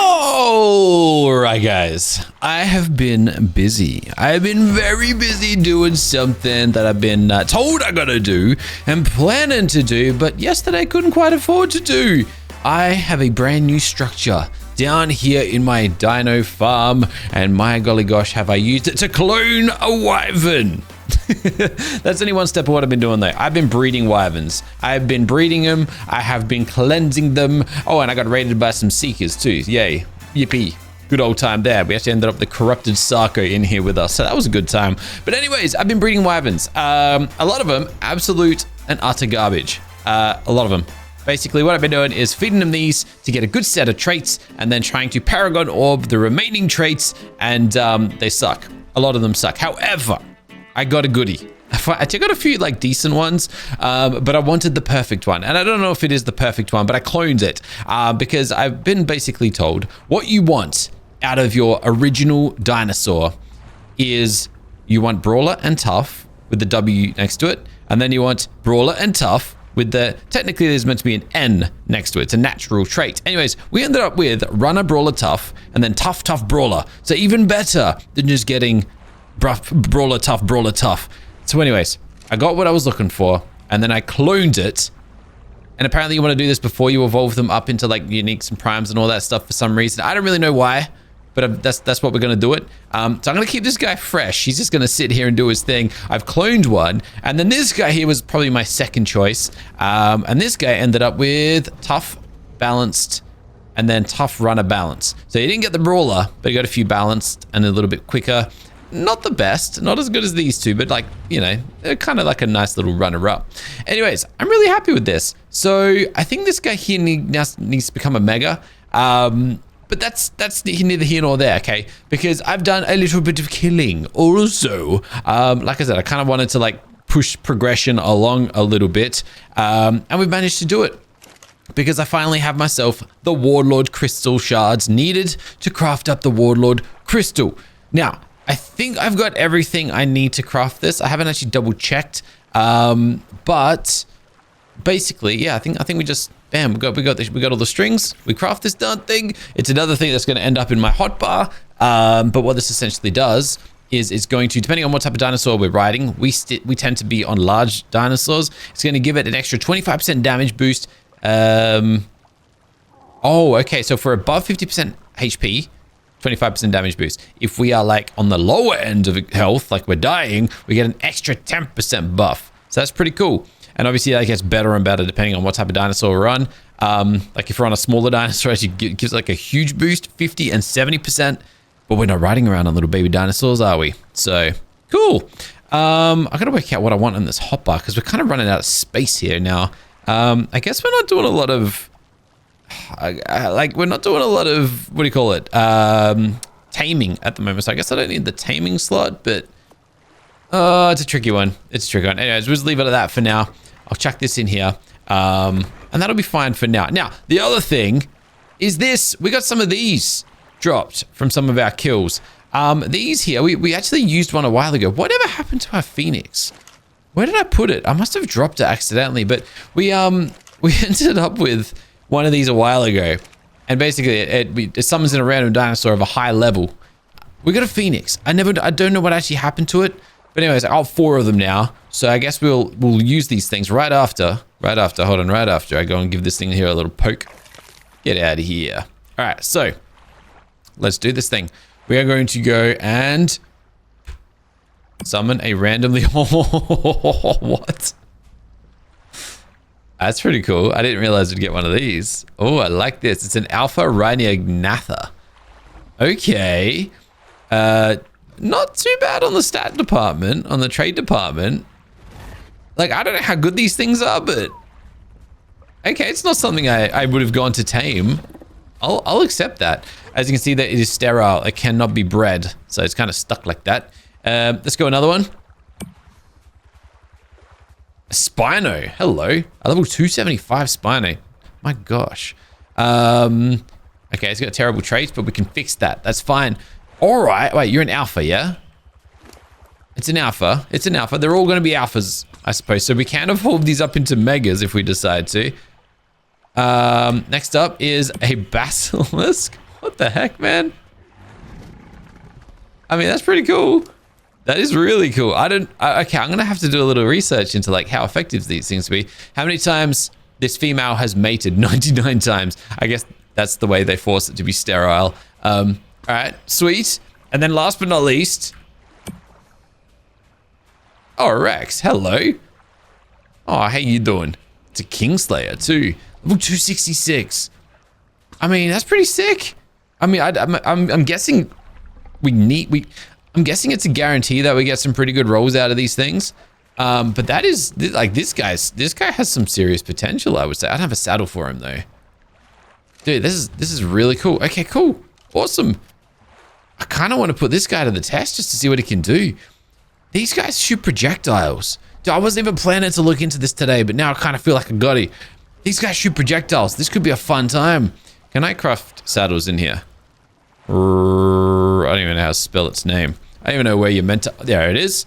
Alright guys, I have been busy. I've been very busy doing something that I've been told I gotta do and planning to do, but yesterday I couldn't quite afford to do. I have a brand new structure down here in my dino farm, and my golly gosh, have I used it to clone a wyvern. That's only one step of what I've been doing though. I've been breeding wyverns. I've been breeding them. I have been cleansing them. Oh, and I got raided by some seekers too. Yay. Yippee. Good old time there. We actually ended up with the corrupted Sarko in here with us. So that was a good time. But anyways, I've been breeding wyverns. A lot of them, absolute and utter garbage. A lot of them. Basically, what I've been doing is feeding them these to get a good set of traits and then trying to paragon orb the remaining traits, and they suck. A lot of them suck. However, I got a goodie. I got a few like decent ones, but I wanted the perfect one. And I don't know if it is the perfect one, but I cloned it because I've been basically told what you want out of your original dinosaur is you want Brawler and Tough with the W next to it. And then you want Brawler and Tough with the, technically there's meant to be an N next to it. It's a natural trait. Anyways, we ended up with Runner, Brawler, Tough, and then Tough, Tough, Brawler. So even better than just getting Brawler, Tough. So anyways, I got what I was looking for, and then I cloned it. And apparently you want to do this before you evolve them up into like uniques and primes and all that stuff for some reason. I don't really know why, but that's what we're going to do it. So I'm going to keep this guy fresh. He's just going to sit here and do his thing. I've cloned one, and then this guy here was probably my second choice. And this guy ended up with Tough, Balanced, and then Tough, Runner, Balance. So he didn't get the Brawler, but he got a few balanced and a little bit quicker. Not the best, not as good as these two, but like, you know, they're kind of like a nice little runner-up. Anyways, I'm really happy with this. So I think this guy here needs to become a mega. But that's neither here nor there, okay? Because I've done a little bit of killing also. Like I said, I kind of wanted to like push progression along a little bit. And we've managed to do it. Because I finally have myself the Warlord crystal shards needed to craft up the Warlord crystal. Now, I think I've got everything I need to craft this. I haven't actually double checked, but basically, yeah, I think we just bam, we got all the strings. We craft this darn thing. It's another thing that's going to end up in my hotbar. But what this essentially does is it's going to, depending on what type of dinosaur we're riding, we tend to be on large dinosaurs. It's going to give it an extra 25% damage boost. Oh, okay. So for above 50% HP. 25% damage boost. If we are like on the lower end of health, like we're dying, we get an extra 10% buff. So that's pretty cool. And obviously that gets better and better depending on what type of dinosaur we're on. Like if we're on a smaller dinosaur, it gives like a huge boost, 50 and 70%. But we're not riding around on little baby dinosaurs, are we? So cool. I gotta work out what I want in this hotbar because we're kind of running out of space here now. I guess we're not doing a lot of we're not doing a lot of, what do you call it, taming at the moment. So I guess I don't need the taming slot, but it's a tricky one. Anyways, we'll just leave it at that for now. I'll chuck this in here, and that'll be fine for now. Now, the other thing is this. We got some of these dropped from some of our kills. These here, we actually used one a while ago. Whatever happened to our Phoenix? Where did I put it? I must have dropped it accidentally, but we ended up with one of these a while ago, and basically it summons in a random dinosaur of a high level. We got a Phoenix. I don't know what actually happened to it, but anyways, I got 4 of them now. So I guess we'll use these things right after I go and give this thing here a little poke. Get out of here. All right, so let's do this thing. We are going to go and summon a randomly. What? That's pretty cool. I didn't realize we'd get one of these. Oh, I like this. It's an alpha Rhyniognatha. Okay. Not too bad on the stat department, on the trade department. Like, I don't know how good these things are, but okay, it's not something I would have gone to tame. I'll accept that. As you can see, that it is sterile. It cannot be bred. So it's kind of stuck like that. Let's go another one. Spino, hello. A level 275 Spino. My gosh. Okay, it's got terrible traits, but we can fix that. That's fine. All right. Wait, you're an alpha, yeah? It's an alpha. It's an alpha. They're all going to be alphas, I suppose. So we can evolve these up into megas if we decide to. Next up is a basilisk. What the heck, man? I mean, that's pretty cool. That is really cool. Okay, I'm gonna have to do a little research into like how effective these things be. How many times this female has mated? 99 times. I guess that's the way they force it to be sterile. All right, sweet. And then last but not least, oh, Rex, hello. Oh, how you doing? It's a Kingslayer too. Level 266. I mean, that's pretty sick. I mean, I'm guessing I'm guessing it's a guarantee that we get some pretty good rolls out of these things. But that is like this guy has some serious potential, I would say. I don't have a saddle for him though. Dude, this is really cool. Okay, cool. Awesome. I kind of want to put this guy to the test just to see what he can do. These guys shoot projectiles. Dude, I wasn't even planning to look into this today, but now I kind of feel like I got it. These guys shoot projectiles. This could be a fun time. Can I craft saddles in here? I don't even know how to spell its name. I don't even know where you're meant to... There it is.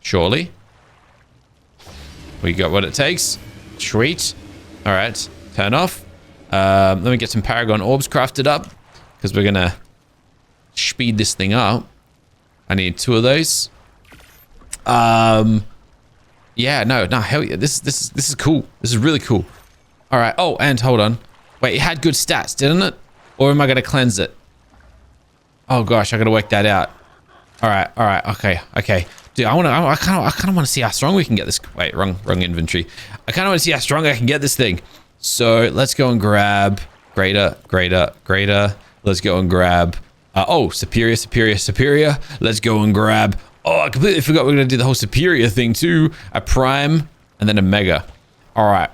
Surely. We got what it takes. Sweet. All right. Turn off. Let me get some Paragon orbs crafted up because we're going to speed this thing up. I need 2 of those. Yeah, no, hell yeah. This is cool. This is really cool. All right. Oh, and hold on. Wait, it had good stats, didn't it? Or am I going to cleanse it? Oh gosh, I got to work that out. All right. Okay. Dude, I kind of want to see how strong we can get this. Wait, wrong inventory. I kind of want to see how strong I can get this thing. So let's go and grab greater. Let's go and grab, superior. Let's go and grab, I completely forgot we're going to do the whole superior thing too. A prime and then a mega. All right.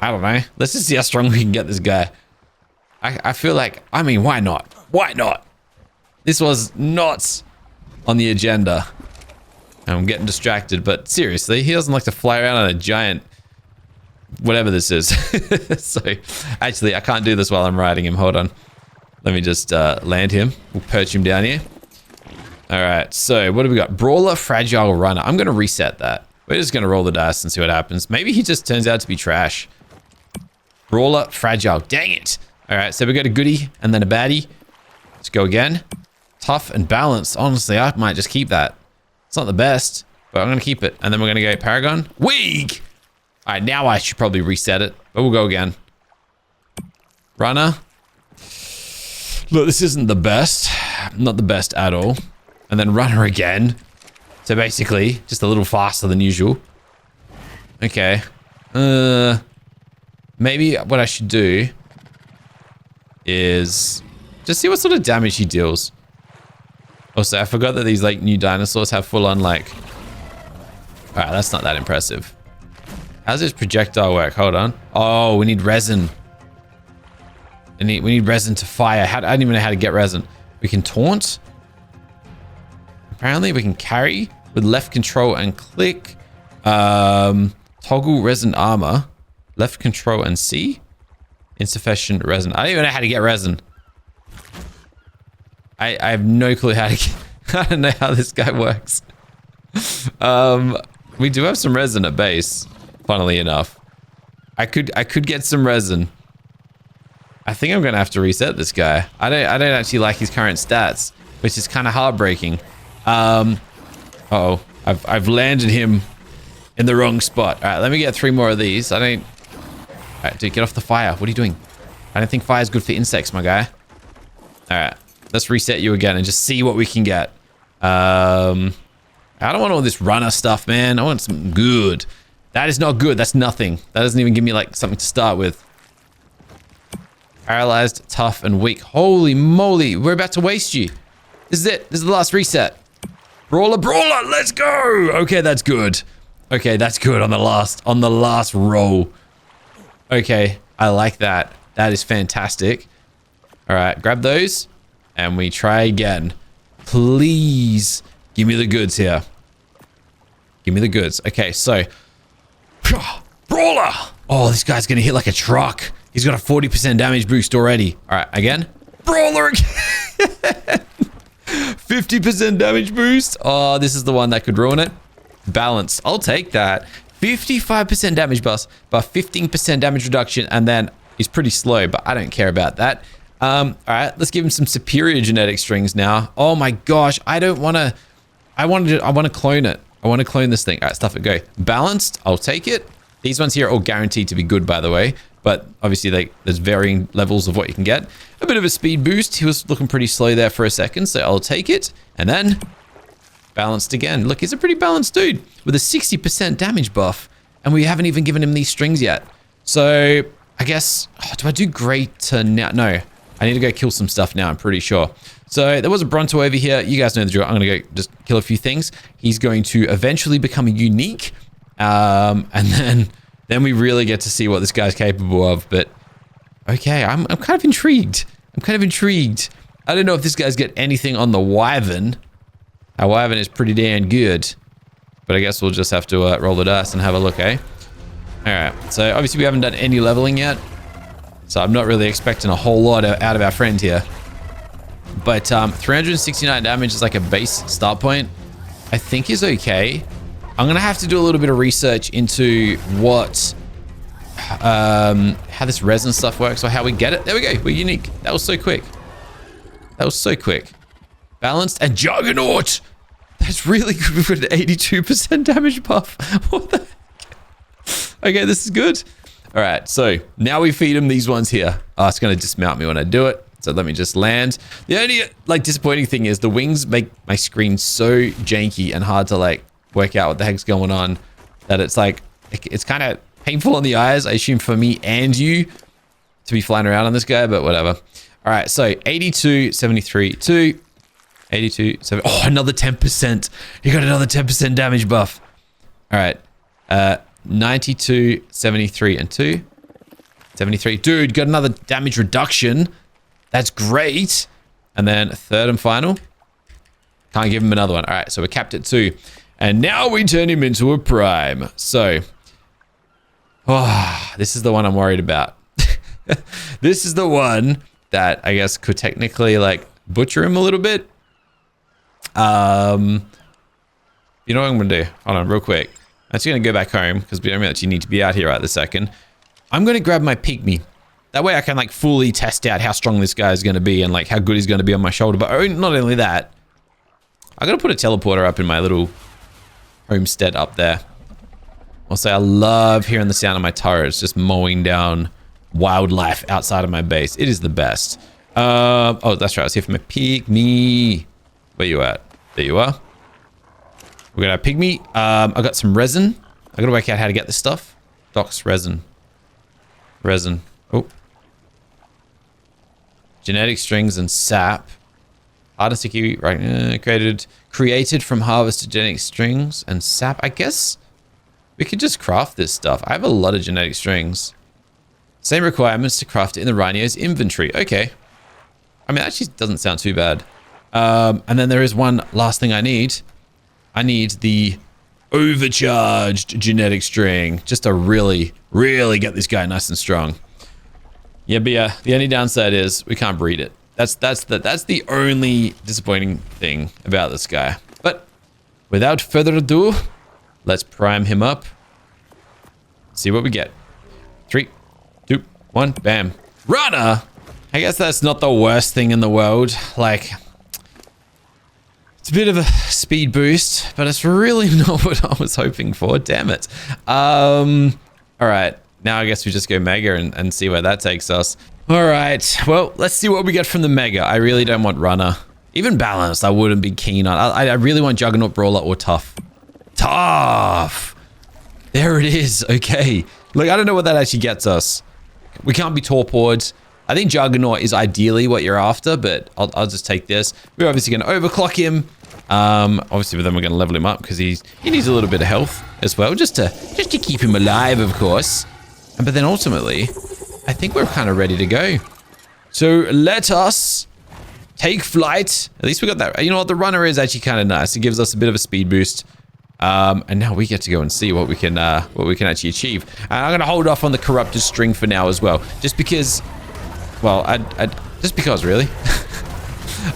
I don't know. Let's just see how strong we can get this guy. I feel like, I mean, why not? Why not? This was not on the agenda. I'm getting distracted, but seriously, he doesn't like to fly around on a giant, whatever this is. So, actually, I can't do this while I'm riding him. Hold on. Let me just land him. We'll perch him down here. All right, so what do we got? Brawler, Fragile, Runner. I'm going to reset that. We're just going to roll the dice and see what happens. Maybe he just turns out to be trash. Brawler, Fragile. Dang it. All right, so we got a goodie and then a baddie. Let's go again. Tough and balanced. Honestly, I might just keep that. It's not the best, but I'm going to keep it. And then we're going to go Paragon. Weak! All right, now I should probably reset it, but we'll go again. Runner. Look, this isn't the best. Not the best at all. And then Runner again. So basically, just a little faster than usual. Okay. Maybe what I should do is just see what sort of damage he deals. Also, I forgot that these like new dinosaurs have full on like... Alright, that's not that impressive. How's this projectile work? Hold on. Oh, we need resin. We need resin to fire. I don't even know how to get resin. We can taunt. Apparently we can carry with left control and click. Toggle resin armor. Left control and C. Insufficient resin. I don't even know how to get resin. I have no clue how to get... I don't know how this guy works. We do have some resin at base, funnily enough. I could get some resin. I think I'm gonna have to reset this guy. I don't actually like his current stats, which is kind of heartbreaking. Uh-oh. I've landed him in the wrong spot. All right, let me get 3 more of these. All right, dude, get off the fire. What are you doing? I don't think fire is good for insects, my guy. All right, let's reset you again and just see what we can get. I don't want all this runner stuff, man. I want something good. That is not good. That's nothing. That doesn't even give me like something to start with. Paralyzed, tough, and weak. Holy moly, we're about to waste you. This is it. This is the last reset. Brawler, let's go. Okay, that's good. Okay, that's good on the last roll. Okay, I like that. That is fantastic. All right, grab those and we try again. Please give me the goods here. Give me the goods. Okay, so Brawler. Oh, this guy's gonna hit like a truck. He's got a 40% damage boost already. All right, again. Brawler again. 50% damage boost. Oh, this is the one that could ruin it. Balance. I'll take that. 55% damage buff, but 15% damage reduction, and then he's pretty slow, but I don't care about that. All right, let's give him some superior genetic strings now. Oh my gosh, I want to clone it. I want to clone this thing. All right, stuff it, go. Balanced, I'll take it. These ones here are all guaranteed to be good, by the way, but obviously there's varying levels of what you can get. A bit of a speed boost. He was looking pretty slow there for a second, so I'll take it. And then balanced again. Look, he's a pretty balanced dude with a 60% damage buff, and we haven't even given him these strings yet. So I guess, do I do greater now? No, I need to go kill some stuff now, I'm pretty sure. So there was a Bronto over here. You guys know the drill. I'm going to go just kill a few things. He's going to eventually become a unique. And then we really get to see what this guy's capable of. But okay, I'm kind of intrigued. I don't know if this guy's got anything on the Wyvern. Our Wyvern is pretty damn good. But I guess we'll just have to roll the dice and have a look, eh? Alright, so obviously we haven't done any leveling yet. So I'm not really expecting a whole lot out of our friend here. But 369 damage is like a base start point. I think is okay. I'm going to have to do a little bit of research into what... how this resin stuff works or how we get it. There we go. We're unique. That was so quick. Balanced and Juggernaut. That's really good. We've got an 82% damage buff. What the heck? Okay, this is good. All right, so now we feed him these ones here. Oh, it's going to dismount me when I do it. So let me just land. The only disappointing thing is the wings make my screen so janky and hard to work out what the heck's going on that it's it's kind of painful on the eyes, I assume, for me and you to be flying around on this guy, but whatever. All right, so 82, 73, 2, 82, 7. Oh, another 10%. He got another 10% damage buff. All right, 92, 73, and 2. 73. Dude, got another damage reduction. That's great. And then third and final. Can't give him another one. All right, so we're capped at 2. And now we turn him into a prime. So, this is the one I'm worried about. This is the one that I guess could technically butcher him a little bit. You know what I'm going to do? Hold on real quick. I'm just going to go back home because we don't actually need to be out here right this second. I'm going to grab my pygmy. That way I can fully test out how strong this guy is going to be and how good he's going to be on my shoulder. But not only that, I'm going to put a teleporter up in my little homestead up there. Also, I love hearing the sound of my turrets just mowing down wildlife outside of my base. It is the best. Oh, that's right. I was here for my pygmy. Where you at? There you are. We got our pygmy. I got some resin. I got to work out how to get this stuff. Docks resin. Oh. Genetic strings and sap. Hardest to keep, right? Created from harvested genetic strings and sap. I guess we could just craft this stuff. I have a lot of genetic strings. Same requirements to craft it in the Rhinio's inventory. Okay. I mean, that actually doesn't sound too bad. And then there is one last thing I need. I need the overcharged genetic string just to really, really get this guy nice and strong. Yeah, but yeah, the only downside is we can't breed it. That's the only disappointing thing about this guy. But without further ado, let's prime him up. See what we get. 3, 2, 1, bam. Runner! I guess that's not the worst thing in the world. It's a bit of a speed boost, but it's really not what I was hoping for. Damn it. All right. Now I guess we just go Mega and see where that takes us. All right. Well, let's see what we get from the Mega. I really don't want Runner. Even Balanced, I wouldn't be keen on. I really want Juggernaut, Brawler, or Tough. Tough! There it is. Okay. Look, I don't know what that actually gets us. We can't be torpored. I think Juggernaut is ideally what you're after, but I'll just take this. We're obviously going to overclock him. Obviously, then we're going to level him up because he needs a little bit of health as well, just to keep him alive, of course. But then ultimately, I think we're kind of ready to go. So let us take flight. At least we got that. You know what? The Runner is actually kind of nice. It gives us a bit of a speed boost. And now we get to go and see what we can actually achieve. And I'm going to hold off on the corrupted string for now as well, just because. Well, just because, really.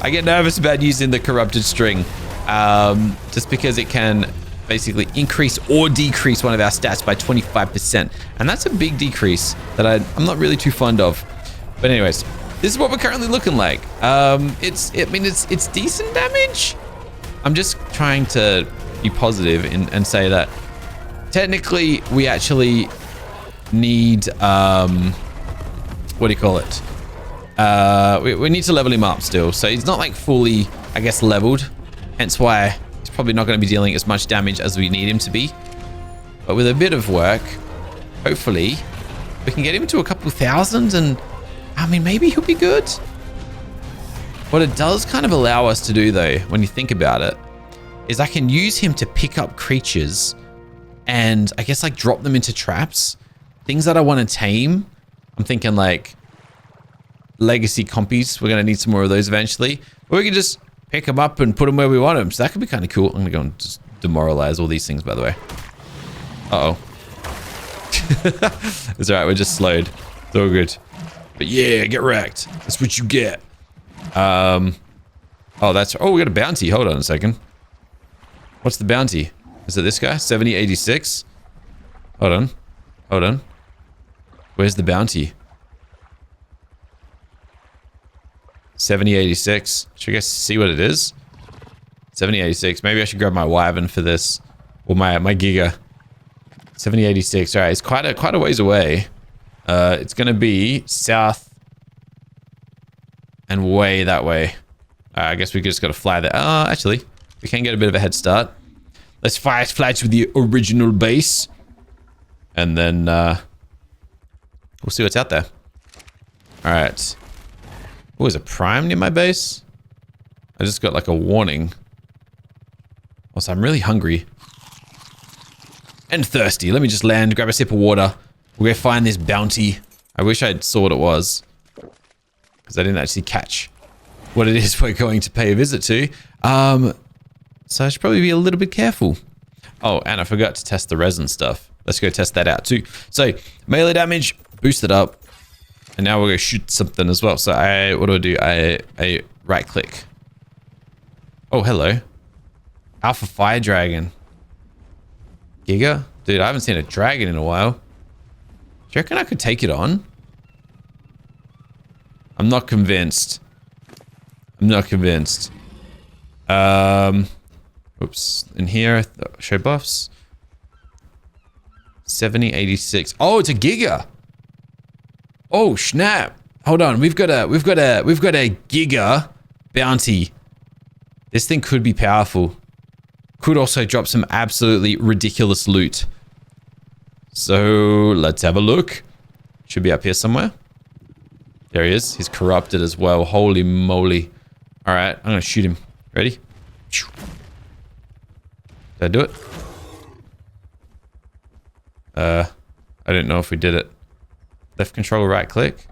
I get nervous about using the corrupted string, just because it can basically increase or decrease one of our stats by 25%. And that's a big decrease that I'm not really too fond of. But anyways, this is what we're currently looking like. It's decent damage. I'm just trying to be positive and say that technically we actually need, what do you call it? We need to level him up still. So he's not like fully, I guess, leveled. Hence why he's probably not going to be dealing as much damage as we need him to be. But with a bit of work, hopefully we can get him to a couple thousand, and I mean, maybe he'll be good. What it does kind of allow us to do though, when you think about it, is I can use him to pick up creatures and I guess like drop them into traps. Things that I want to tame. I'm thinking like legacy compies. We're going to need some more of those eventually. Or we can just pick them up and put them where we want them. So that could be kind of cool. I'm going to go and just demoralize all these things, by the way. Uh-oh. It's alright, we're just slowed. It's all good. But yeah, get wrecked. That's what you get. Oh, we got a bounty. Hold on a second. What's the bounty? Is it this guy? 7086? Hold on. Hold on. Where's the bounty? 7086. Should I guess see what it is? 7086. Maybe I should grab my Wyvern for this. Or my Giga. 7086. Alright, it's quite a ways away. It's gonna be south and way that way. I guess we just gotta fly there. Actually, we can get a bit of a head start. Let's fly to the original base. And then, we'll see what's out there. Alright. Oh, is it prime near my base? I just got like a warning. Also, I'm really hungry. And thirsty. Let me just land, grab a sip of water. We'll go find this bounty. I wish I saw what it was, because I didn't actually catch what it is we're going to pay a visit to. So I should probably be a little bit careful. Oh, and I forgot to test the resin stuff. Let's go test that out too. So melee damage, boost it up. And now we're going to shoot something as well. So what do? I right click. Oh, hello. Alpha Fire Dragon. Giga? Dude, I haven't seen a dragon in a while. Do you reckon I could take it on? I'm not convinced. I'm not convinced. Oops. In here, show buffs. 7086. Oh, it's a Giga. Oh, snap. Hold on. We've got a Giga bounty. This thing could be powerful. Could also drop some absolutely ridiculous loot. So let's have a look. Should be up here somewhere. There he is. He's corrupted as well. Holy moly. All right, I'm gonna shoot him. Ready? Did I do it? I don't know if we did it. Left control, right click.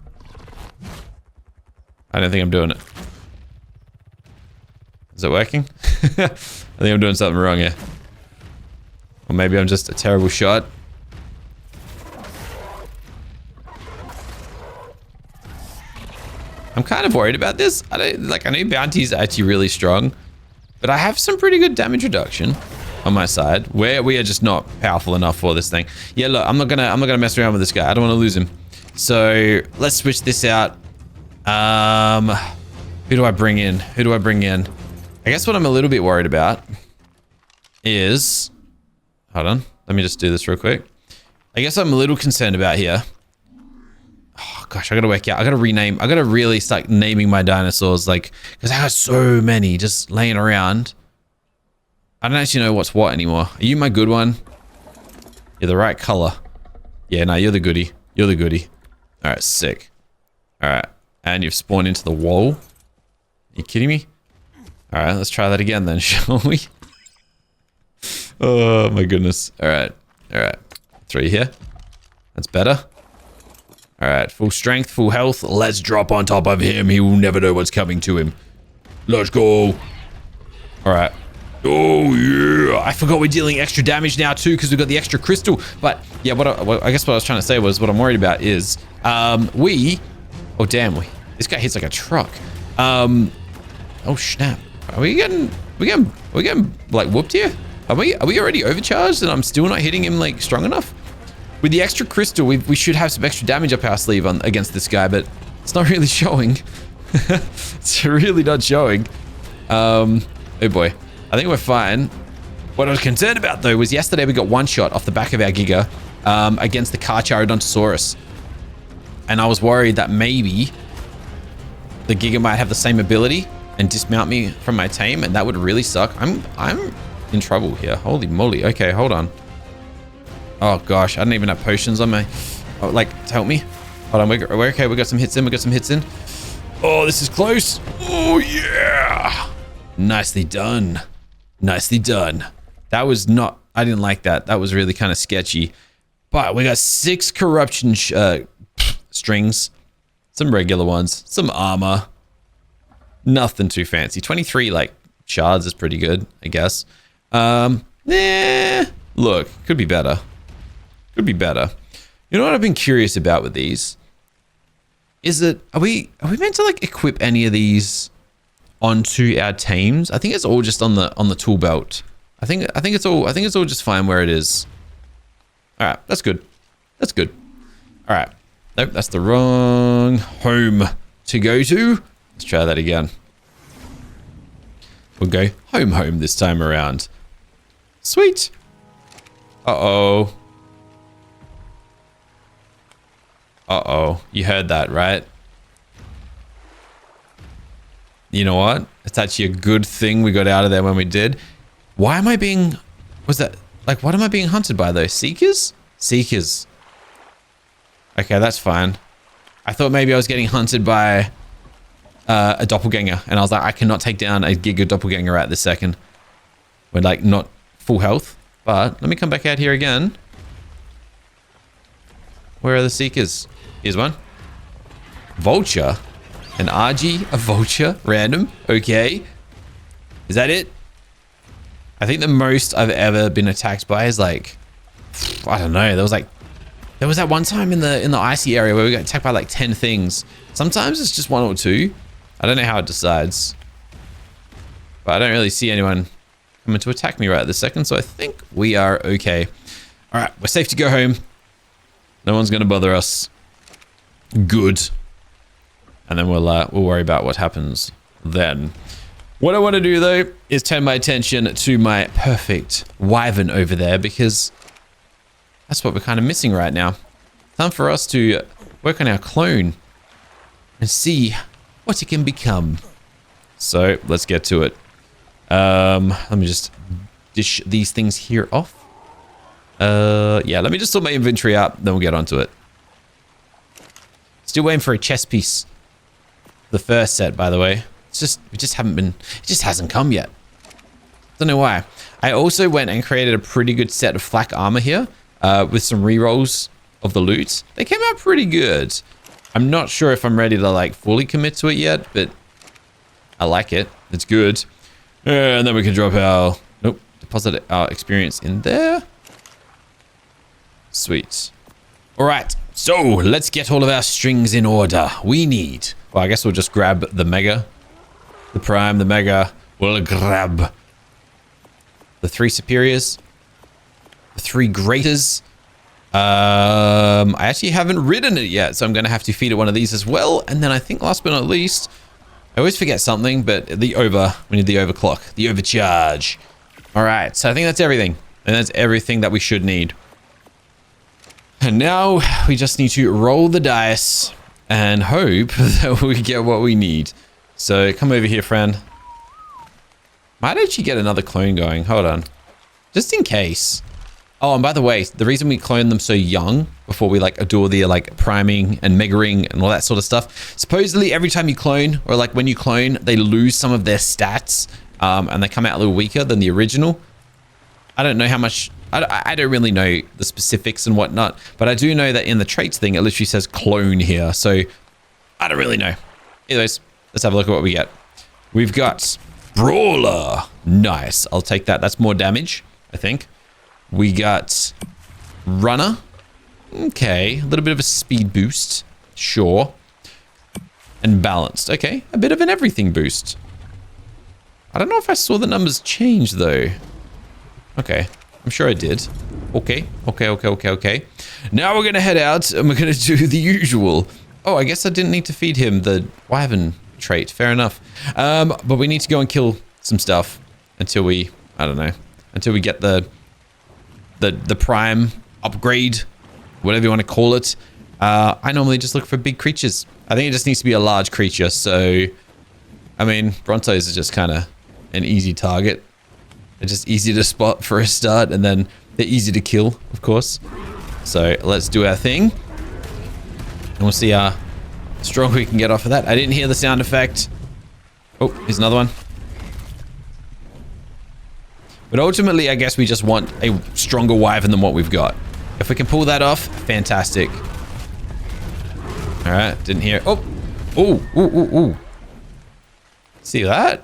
I don't think I'm doing it. Is it working? I think I'm doing something wrong here. Or maybe I'm just a terrible shot. I'm kind of worried about this. I know bounties are actually really strong, but I have some pretty good damage reduction on my side where we are just not powerful enough for this thing. Yeah, look, I'm not gonna mess around with this guy. I don't want to lose him. So let's switch this out. Who do I bring in? Who do I bring in? I guess what I'm a little bit worried about is, hold on, let me just do this real quick. I guess I'm a little concerned about here. Oh gosh, I gotta work out. I gotta rename. I gotta really start naming my dinosaurs, like, because I got so many just laying around. I don't actually know what's what anymore. Are you my good one? You're the right color. Yeah, no, you're the goodie. You're the goodie. All right, sick. All right, and you've spawned into the wall. Are you kidding me? All right, let's try that again then, shall we? Oh my goodness. All right, all right. 3 here. That's better. All right, full strength, full health. Let's drop on top of him. He will never know what's coming to him. Let's go. All right. Oh, yeah. I forgot we're dealing extra damage now, too, because we've got the extra crystal. But, yeah, I guess what I was trying to say was what I'm worried about is oh, damn. This guy hits like a truck. Oh, snap. Are we getting like, whooped here? Are we already overcharged and I'm still not hitting him like strong enough? With the extra crystal, we should have some extra damage up our sleeve against this guy, but it's not really showing. It's really not showing. Oh boy. I think we're fine. What I was concerned about though was yesterday we got one shot off the back of our Giga against the Giganotosaurus. And I was worried that maybe the Giga might have the same ability and dismount me from my tame, and that would really suck. I'm in trouble here. Holy moly. Okay, hold on. Oh gosh, I don't even have potions on my... Oh, like, to help me. Hold on, we're okay. We got some hits in. We got some hits in. Oh, this is close. Oh, yeah. Nicely done. Nicely done. That was not... I didn't like that. That was really kind of sketchy. But we got 6 corruption strings. Some regular ones. Some armor. Nothing too fancy. 23, like, shards is pretty good, I guess. Look, could be better. Could be better. You know what I've been curious about with these? Is that are we meant to like equip any of these onto our tames? I think it's all just on the tool belt. I think it's all just fine where it is. All right, that's good. That's good. All right. Nope, that's the wrong home to go to. Let's try that again. We'll go home this time around. Sweet. Uh-oh. Uh-oh. You heard that, right? You know what? It's actually a good thing we got out of there when we did. Why am I being... Was that... Like, what am I being hunted by, though? Seekers? Seekers. Okay, that's fine. I thought maybe I was getting hunted by a doppelganger. And I was like, I cannot take down a Giga doppelganger at this second. We're, like, not full health. But let me come back out here again. Where are the seekers? Here's one. Vulture. An RG, a vulture, random. Okay. Is that it? I think the most I've ever been attacked by is like, I don't know. There was that one time in the icy area where we got attacked by like 10 things. Sometimes it's just 1 or 2. I don't know how it decides. But I don't really see anyone coming to attack me right this second, so I think we are okay. All right, we're safe to go home. No one's gonna bother us. Good. And then we'll worry about what happens then. What I want to do though is turn my attention to my perfect wyvern over there, because that's what we're kind of missing right now. Time for us to work on our clone and see what it can become. So let's get to it. Let me just dish these things here off. Yeah, let me just sort my inventory up, then we'll get onto it. Still waiting for a chest piece. The first set, by the way. It just hasn't come yet. Don't know why. I also went and created a pretty good set of flak armor here, with some rerolls of the loot. They came out pretty good. I'm not sure if I'm ready to like fully commit to it yet, but I like it. It's good. And then we can drop our, nope, deposit our experience in there. Sweet. All right, so let's get all of our strings in order. We need, well, I guess we'll just grab the Mega, the Prime, the Mega. We'll grab the 3 superiors, the 3 greaters. I actually haven't ridden it yet, so I'm going to have to feed it one of these as well. And then I think last but not least, I always forget something, but we need the overclock, the overcharge. All right, so I think that's everything. And that's everything that we should need. And now we just need to roll the dice and hope that we get what we need. So come over here, friend. Might actually get another clone going. Hold on. Just in case. Oh, and by the way, the reason we clone them so young before we like do all the like priming and megaring and all that sort of stuff. Supposedly every time you clone, or like when you clone, they lose some of their stats and they come out a little weaker than the original. I don't know how much, I don't really know the specifics and whatnot, but I do know that in the traits thing, it literally says clone here. So I don't really know. Anyways, let's have a look at what we get. We've got Brawler. Nice. I'll take that. That's more damage, I think. We got Runner. Okay. A little bit of a speed boost. Sure. And Balanced. Okay. A bit of an everything boost. I don't know if I saw the numbers change though. Okay. I'm sure I did. Okay. Now we're going to head out and we're going to do the usual. Oh, I guess I didn't need to feed him the Wyvern trait. Fair enough. But we need to go and kill some stuff until we, I don't know, until we get the prime upgrade, whatever you want to call it. I normally just look for big creatures. I think it just needs to be a large creature. So, I mean, Brontos are just kind of an easy target. They're just easy to spot for a start, and then they're easy to kill, of course. So let's do our thing, and we'll see how strong we can get off of that. I didn't hear the sound effect. Oh, here's another one. But ultimately, I guess we just want a stronger Wyvern than what we've got. If we can pull that off, fantastic. All right, didn't hear. Oh, ooh. See that?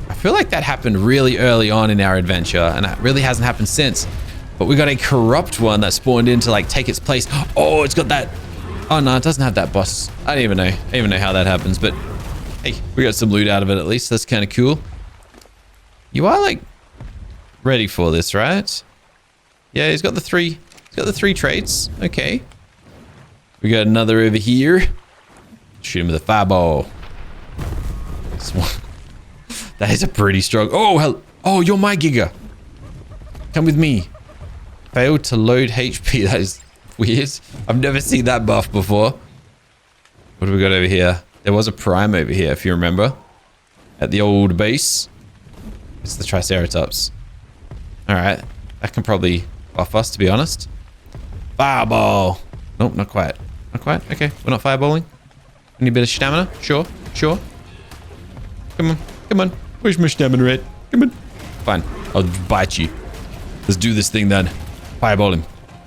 I feel like that happened really early on in our adventure, and it really hasn't happened since. But we got a corrupt one that spawned in to like take its place. Oh, it's got that. Oh no, it doesn't have that boss. I don't even know. I don't even know how that happens, but hey, we got some loot out of it at least. That's kind of cool. You are like ready for this, right? Yeah, he's got the three. He's got the 3 traits. Okay. We got another over here. Shoot him with a fireball. This one. That is a pretty strong. Oh, hell. Oh, you're my Giga. Come with me. Failed to load HP. That is weird. I've never seen that buff before. What do we got over here? There was a prime over here, if you remember. At the old base. It's the Triceratops. Alright. That can probably buff us, to be honest. Fireball. Nope, not quite. Not quite. Okay, we're not fireballing. Need a bit of stamina? Sure. Come on. Where's my stamina rate? Come on. Fine. I'll bite you. Let's do this thing then. Fireball him.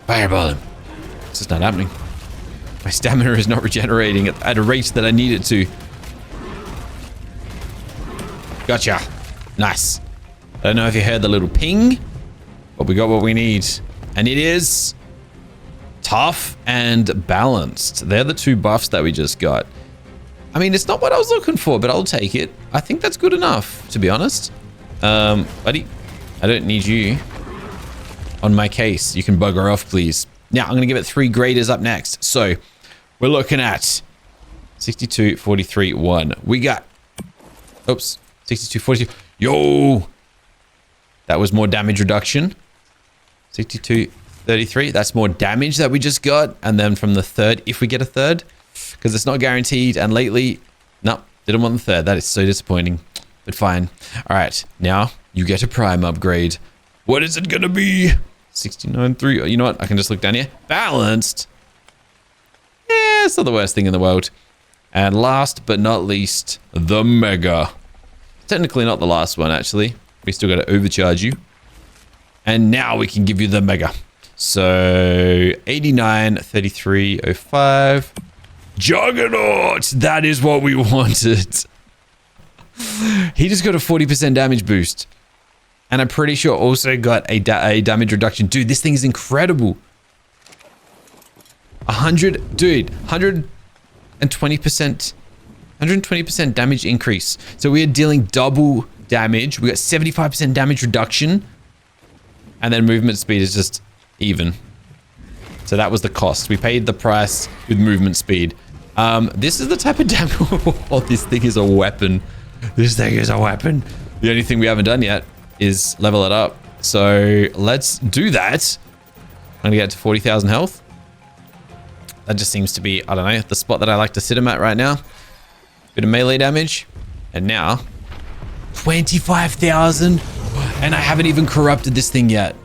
It's just not happening. My stamina is not regenerating at a rate that I need it to. Gotcha. Nice. I don't know if you heard the little ping, but we got what we need. And it is tough and balanced. They're the 2 buffs that we just got. I mean, it's not what I was looking for, but I'll take it. I think that's good enough, to be honest. Buddy, I don't need you on my case. You can bugger off, please. Now, I'm going to give it 3 graders up next. So, we're looking at 62, 43, 1. We got... Oops. 62, 42. Yo! That was more damage reduction. 62, 33. That's more damage that we just got. And then from the 3rd, if we get a 3rd... Because it's not guaranteed, and lately, no, didn't want the 3rd. That is so disappointing, but fine. All right, now you get a prime upgrade. What is it gonna be? 69.3. You know what? I can just look down here. Balanced. Yeah, it's not the worst thing in the world. And last but not least, the Mega. Technically not the last one, actually. We still got to overcharge you. And now we can give you the Mega. So 89, 33, 05. Juggernaut! That is what we wanted. He just got a 40% damage boost. And I'm pretty sure also got a damage reduction. Dude, this thing is incredible. 120% damage increase. So we are dealing double damage. We got 75% damage reduction. And then movement speed is just even. So that was the cost. We paid the price with movement speed. This is the type of damage. Oh, this thing is a weapon. This thing is a weapon. The only thing we haven't done yet is level it up. So let's do that. I'm gonna get to 40,000 health. That just seems to be, I don't know, the spot that I like to sit him at right now. Bit of melee damage. And now, 25,000. And I haven't even corrupted this thing yet.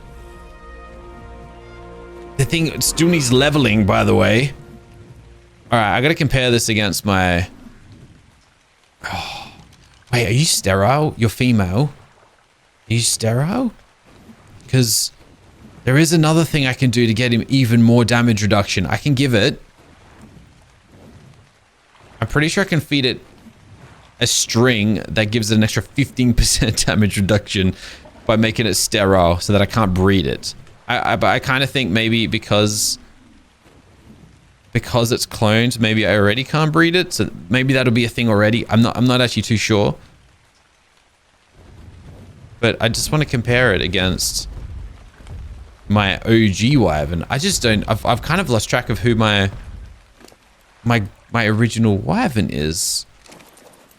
The thing still needs leveling, by the way. All right, I got to compare this against my... Oh. Wait, are you sterile? You're female? Are you sterile? Because there is another thing I can do to get him even more damage reduction. I can give it... I'm pretty sure I can feed it a string that gives it an extra 15% damage reduction by making it sterile so that I can't breed it. But I kind of think maybe because it's cloned, maybe I already can't breed it. So maybe that'll be a thing already. I'm not actually too sure. but I just want to compare it against my OG Wyvern. I just don't, I've kind of lost track of who my original Wyvern is.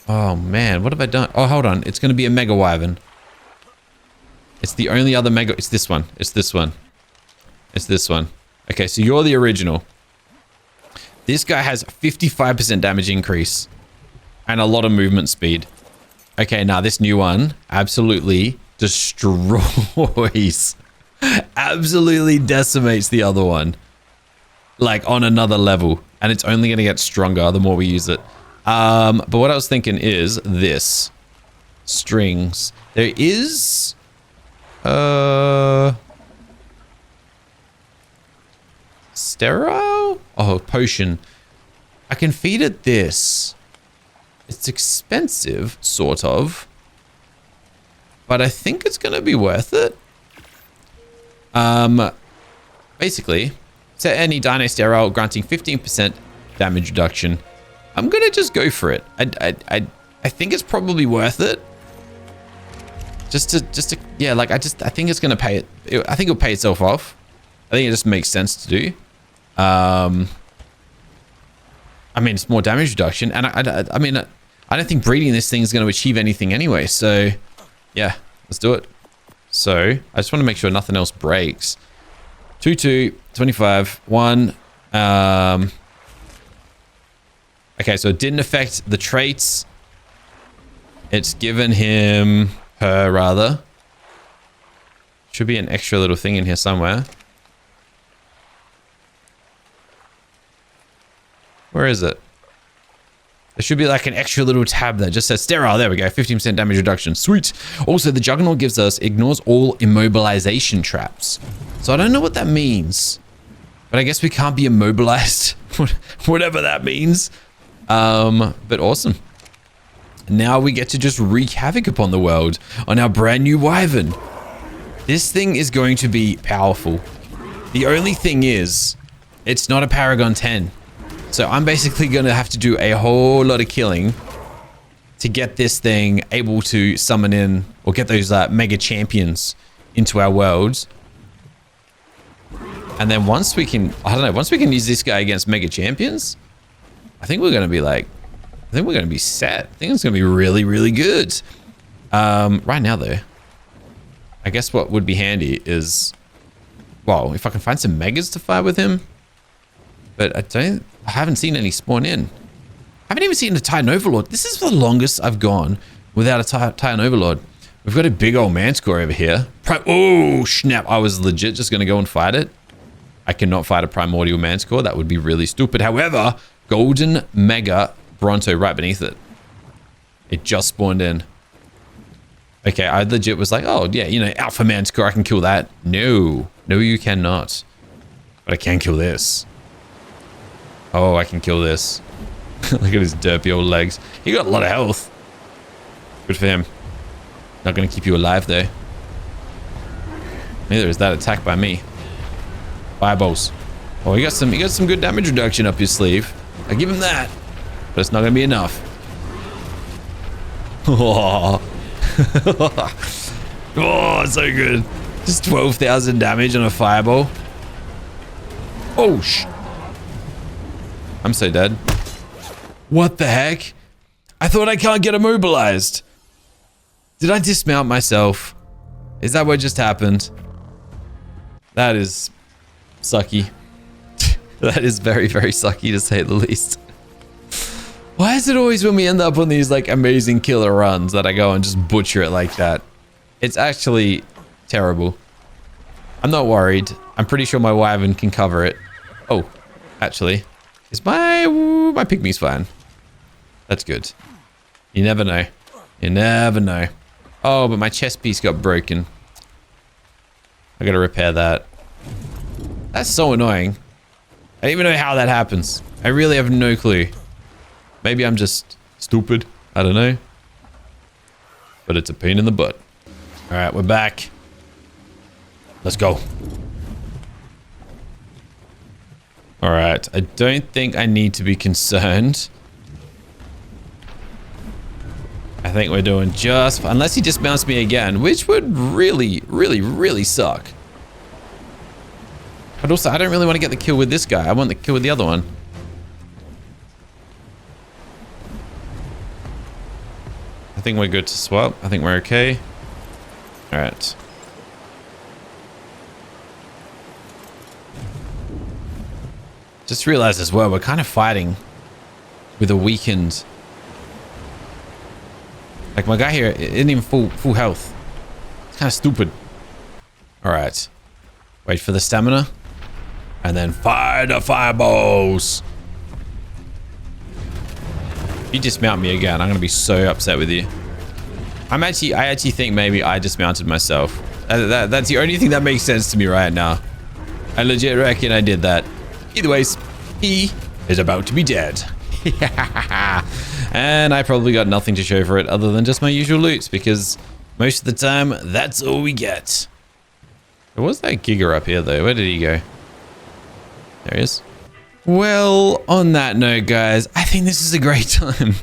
Oh man, what have I done? Oh, hold on. It's going to be a Mega Wyvern. It's the only other Mega, it's this one. It's this one. It's this one. Okay, so you're the original. This guy has 55% damage increase and a lot of movement speed. Okay, now this new one absolutely destroys, absolutely decimates the other one. Like on another level. And it's only going to get stronger the more we use it. But what I was thinking is this. Strings. There is... sterile? Oh, potion. I can feed it this. It's expensive, sort of. But I think it's going to be worth it. Basically, set any Dino Sterile granting 15% damage reduction. I'm going to just go for it. I think it's probably worth it. Just to, yeah, like I think it's going to pay it. I think it'll pay itself off. I think it just makes sense to do. I mean, it's more damage reduction. And I mean, I don't think breeding this thing is going to achieve anything anyway. So yeah, let's do it. So I just want to make sure nothing else breaks. 2, 25, 1. Okay, so it didn't affect the traits. It's given him, her rather. Should be an extra little thing in here somewhere. Where is it? There should be like an extra little tab that just says sterile. There we go. 15% damage reduction. Sweet. Also, the Juggernaut gives us ignores all immobilization traps. So I don't know what that means. But I guess we can't be immobilized. Whatever that means. But awesome. Now we get to just wreak havoc upon the world on our brand new Wyvern. This thing is going to be powerful. The only thing is, it's not a Paragon 10. So I'm basically going to have to do a whole lot of killing to get this thing able to summon in or get those mega champions into our worlds. And then once we can, I don't know, once we can use this guy against mega champions, I think we're going to be like, I think we're going to be set. I think it's going to be really, really good. Right now though, I guess what would be handy is, well, if I can find some megas to fight with him. But I haven't seen any spawn in. I haven't even seen a Titan Overlord. This is the longest I've gone without a Titan Overlord. We've got a big old Manscore over here. Oh, snap. I was legit just going to go and fight it. I cannot fight a Primordial Manscore. That would be really stupid. However, Golden Mega Bronto right beneath it. It just spawned in. Okay, I legit was like, oh, yeah, you know, Alpha Manscore, I can kill that. No. No, you cannot. But I can kill this. Oh, I can kill this. Look at his derpy old legs. He got a lot of health. Good for him. Not going to keep you alive, though. Neither is that attack by me. Fireballs. Oh, he got some good damage reduction up his sleeve. I give him that. But it's not going to be enough. Oh. Oh, so good. Just 12,000 damage on a fireball. Oh, I'm so dead. What the heck? I thought I can't get immobilized. Did I dismount myself? Is that what just happened? That is sucky. That is very, very sucky to say the least. Why is it always when we end up on these like amazing killer runs that I go and just butcher it like that? It's actually terrible. I'm not worried. I'm pretty sure my Wyvern can cover it. Oh, actually. Is my pygmy's fine? That's good. You never know. You never know. Oh, but my chest piece got broken. I gotta repair that. That's so annoying. I don't even know how that happens. I really have no clue. Maybe I'm just stupid. I don't know. But it's a pain in the butt. All right, we're back. Let's go. All right, I don't think I need to be concerned I think we're doing just... Unless he dismounts me again, which would really, really, really suck. But also, I don't really want to get the kill with this guy. I want the kill with the other one. I think we're good to swap. I think we're okay. All right. Just realized as well, we're kind of fighting with a weakened... Like, my guy here isn't even full health. It's kind of stupid. All right. Wait for the stamina. And then fire the fireballs. If you dismount me again, I'm going to be so upset with you. I actually think maybe I dismounted myself. That's the only thing that makes sense to me right now. I legit reckon I did that. Either ways, he is about to be dead. And I probably got nothing to show for it other than just my usual loots, because most of the time, that's all we get. There was that Giga up here, though. Where did he go? There he is. Well, on that note, guys, I think this is a great time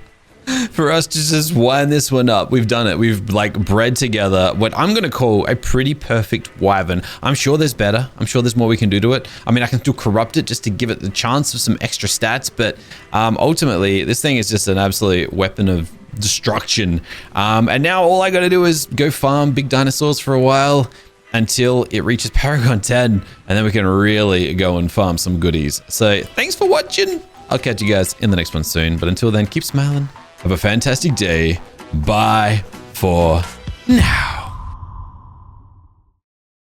for us to just wind this one up. We've done it. We've like bred together what I'm going to call a pretty perfect wyvern. I'm sure there's better. I'm sure there's more we can do to it. I mean, I can still corrupt it just to give it the chance of some extra stats, but ultimately, this thing is just an absolute weapon of destruction. And now all I got to do is go farm big dinosaurs for a while until it reaches Paragon 10, and then we can really go and farm some goodies. So thanks for watching. I'll catch you guys in the next one soon, but until then, keep smiling. Have a fantastic day. Bye for now.